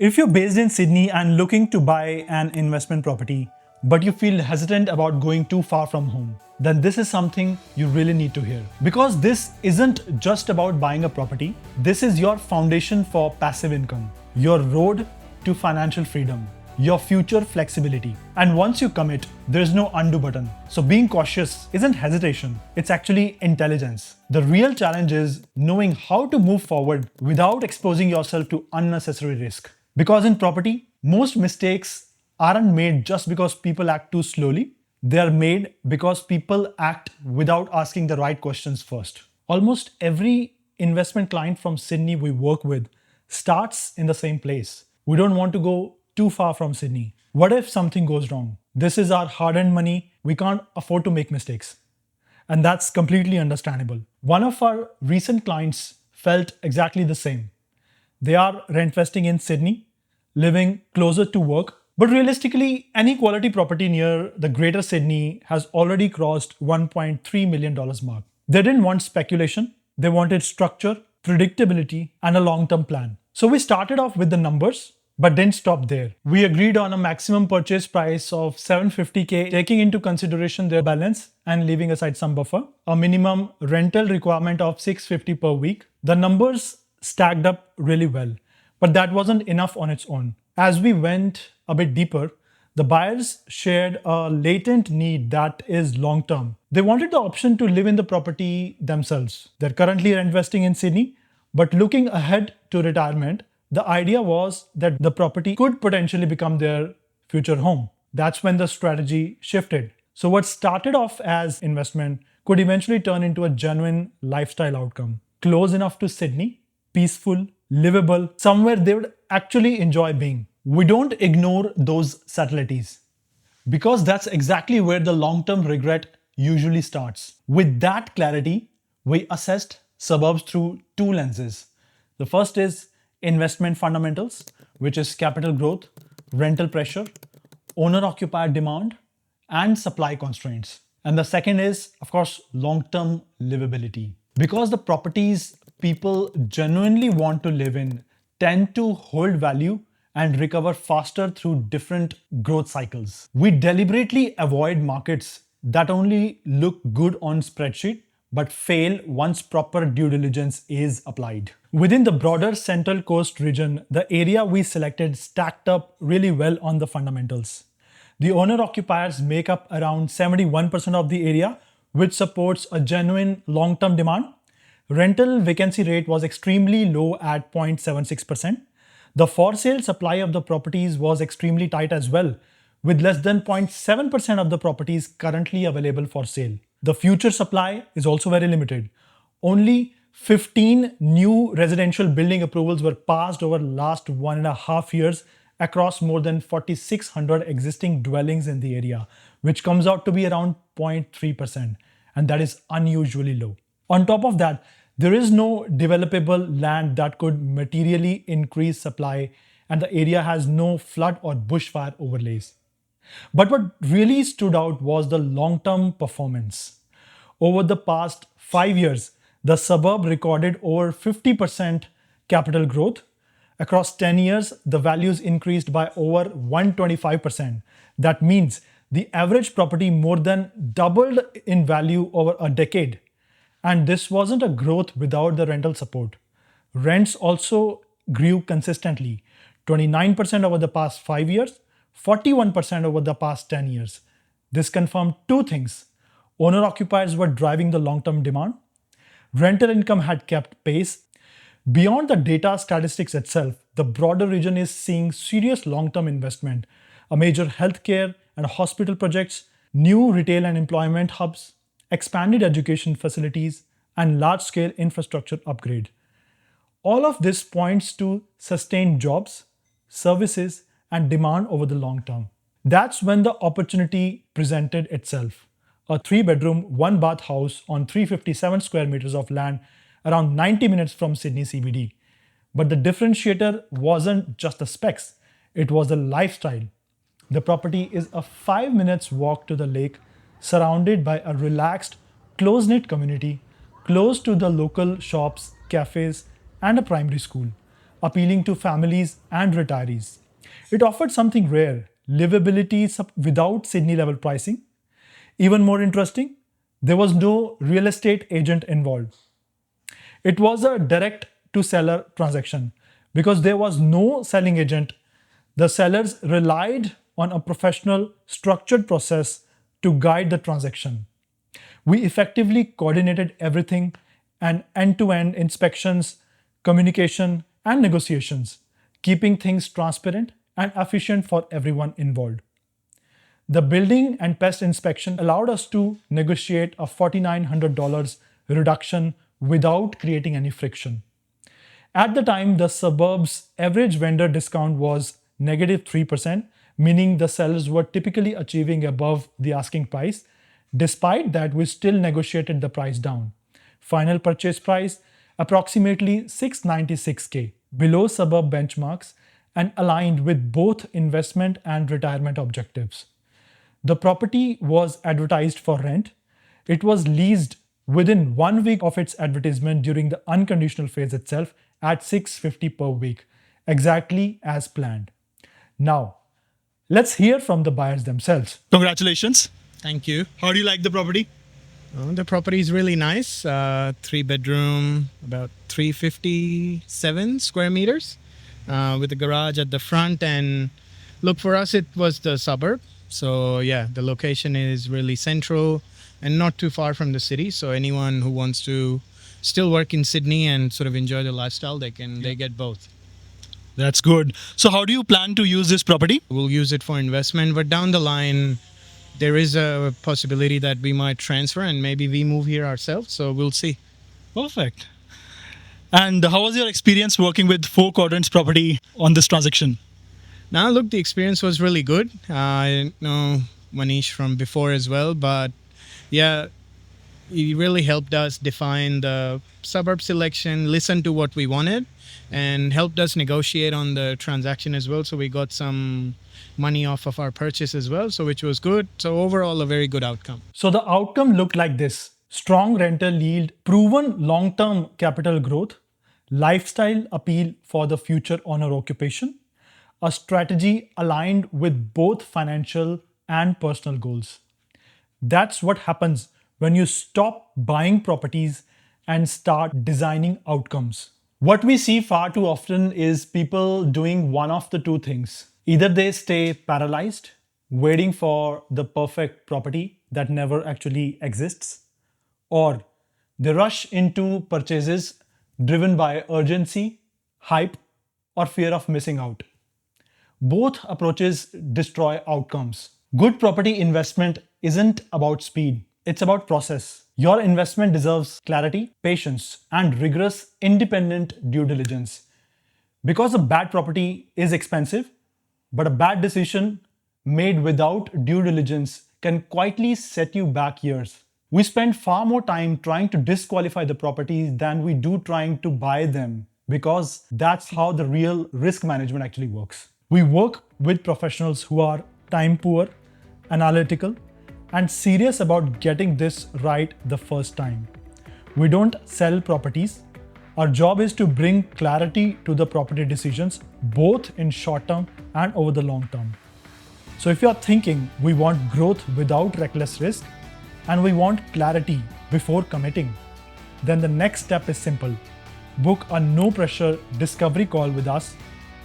If you're based in Sydney and looking to buy an investment property, but you feel hesitant about going too far from home, then this is something you really need to hear. Because this isn't just about buying a property, this is your foundation for passive income, your road to financial freedom, your future flexibility. And once you commit, there's no undo button. So being cautious isn't hesitation, it's actually intelligence. The real challenge is knowing how to move forward without exposing yourself to unnecessary risk. Because in property, most mistakes aren't made just because people act too slowly. They are made because people act without asking the right questions first. Almost every investment client from Sydney we work with starts in the same place. We don't want to go too far from Sydney. What if something goes wrong? This is our hard earned money. We can't afford to make mistakes. And that's completely understandable. One of our recent clients felt exactly the same. They are rent vesting in Sydney, living closer to work. But realistically, any quality property near the Greater Sydney has already crossed $1.3 million mark. They didn't want speculation, they wanted structure, predictability, and a long term plan. So we started off with the numbers, but didn't stop there. We agreed on a maximum purchase price of 750K, taking into consideration their balance and leaving aside some buffer, a minimum rental requirement of 650 per week. The numbers stacked up really well, but that wasn't enough on its own. As we went a bit deeper, the buyers shared a latent need that is long term. They wanted the option to live in the property themselves. They're currently investing in Sydney, but looking ahead to retirement, the idea was that the property could potentially become their future home. That's when the strategy shifted. So, what started off as investment could eventually turn into a genuine lifestyle outcome. Close enough to Sydney, peaceful, livable, somewhere they would actually enjoy being. We don't ignore those subtleties because that's exactly where the long term regret usually starts. With that clarity, we assessed suburbs through two lenses. The first is investment fundamentals, which is capital growth, rental pressure, owner occupied demand, and supply constraints. And the second is, of course, long term livability. Because the properties people genuinely want to live in tend to hold value and recover faster through different growth cycles. We deliberately avoid markets that only look good on spreadsheet but fail once proper due diligence is applied. Within the broader Central Coast region, the area we selected stacked up really well on the fundamentals. The owner occupiers make up around 71% of the area, which supports a genuine long term demand. Rental vacancy rate was extremely low at 0.76%. The for sale supply of the properties was extremely tight as well, with less than 0.7% of the properties currently available for sale. The future supply is also very limited. Only 15 new residential building approvals were passed over the last 1.5 years across more than 4,600 existing dwellings in the area, which comes out to be around 0.3%, and that is unusually low. On top of that, there is no developable land that could materially increase supply, and the area has no flood or bushfire overlays. But what really stood out was the long term performance. Over the past 5 years, the suburb recorded over 50% capital growth. Across 10 years, the values increased by over 125%. That means the average property more than doubled in value over a decade. And this wasn't a growth without the rental support. Rents also grew consistently, 29% over the past 5 years, 41% over the past 10 years. This confirmed two things. Owner occupiers were driving the long term demand. Rental income had kept pace. Beyond the data statistics itself, the broader region is seeing serious long term investment. A major healthcare and hospital projects, new retail and employment hubs, expanded education facilities, and large scale infrastructure upgrade. All of this points to sustained jobs, services, and demand over the long term. That's when the opportunity presented itself. A 3 bedroom, 1 bath house on 357 square meters of land, around 90 minutes from Sydney CBD. But the differentiator wasn't just the specs, it was the lifestyle. The property is a 5 minutes walk to the lake, surrounded by a relaxed, close knit community, close to the local shops, cafes, and a primary school. appealing to families and retirees. It offered something rare, livability without Sydney level pricing. Even more interesting, there was no real estate agent involved. It was a direct to seller transaction because there was no selling agent. The sellers relied on a professional, structured process to guide the transaction. We effectively coordinated everything and end to end inspections, communication, and negotiations, keeping things transparent and efficient for everyone involved. The building and pest inspection allowed us to negotiate a $4,900 reduction without creating any friction. At the time, the suburb's average vendor discount was -3%, meaning the sellers were typically achieving above the asking price. Despite that, we still negotiated the price down. Final purchase price approximately $696K, below suburb benchmarks and aligned with both investment and retirement objectives. The property was advertised for rent. It was leased within 1 week of its advertisement during the unconditional phase itself at $650 per week, exactly as planned. Now, let's hear from the buyers themselves. Congratulations. Thank you. How do you like the property? The property is really nice. 3-bedroom, about 357 square meters, with a garage at the front. And look, for us, it was the suburb. So yeah, the location is really central and not too far from the city. So anyone who wants to still work in Sydney and sort of enjoy the lifestyle, they get both. That's good. So how do you plan to use this property? We'll use it for investment, but down the line, there is a possibility that we might transfer and maybe we move here ourselves. So we'll see. Perfect. And how was your experience working with Four Quadrants Property on this transaction? Now, look, the experience was really good. I know Manish from before as well, but yeah, he really helped us define the suburb selection, listen to what we wanted, and helped us negotiate on the transaction as well. So we got some money off of our purchase as well, so which was good. So overall, a very good outcome. So the outcome looked like this: strong rental yield, proven long-term capital growth, lifestyle appeal for the future owner occupation, a strategy aligned with both financial and personal goals. That's what happens when you stop buying properties and start designing outcomes. What we see far too often is people doing one of the two things. Either they stay paralyzed, waiting for the perfect property that never actually exists, or they rush into purchases driven by urgency, hype, or fear of missing out. Both approaches destroy outcomes. Good property investment isn't about speed, it's about process. Your investment deserves clarity, patience, and rigorous independent due diligence. Because a bad property is expensive, but a bad decision made without due diligence can quietly set you back years. We spend far more time trying to disqualify the properties than we do trying to buy them, because that's how the real risk management actually works. We work with professionals who are time poor, analytical, and serious about getting this right the first time. We don't sell properties. Our job is to bring clarity to the property decisions, both in short term and over the long term. So if you're thinking we want growth without reckless risk and we want clarity before committing, then the next step is simple. Book a no pressure discovery call with us.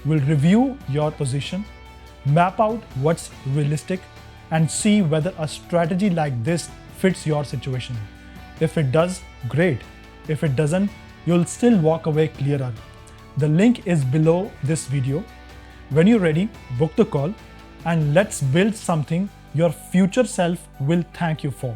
We'll review your position, map out what's realistic, and see whether a strategy like this fits your situation. If it does, great. If it doesn't, you'll still walk away clearer. The link is below this video. When you're ready, book the call and let's build something your future self will thank you for.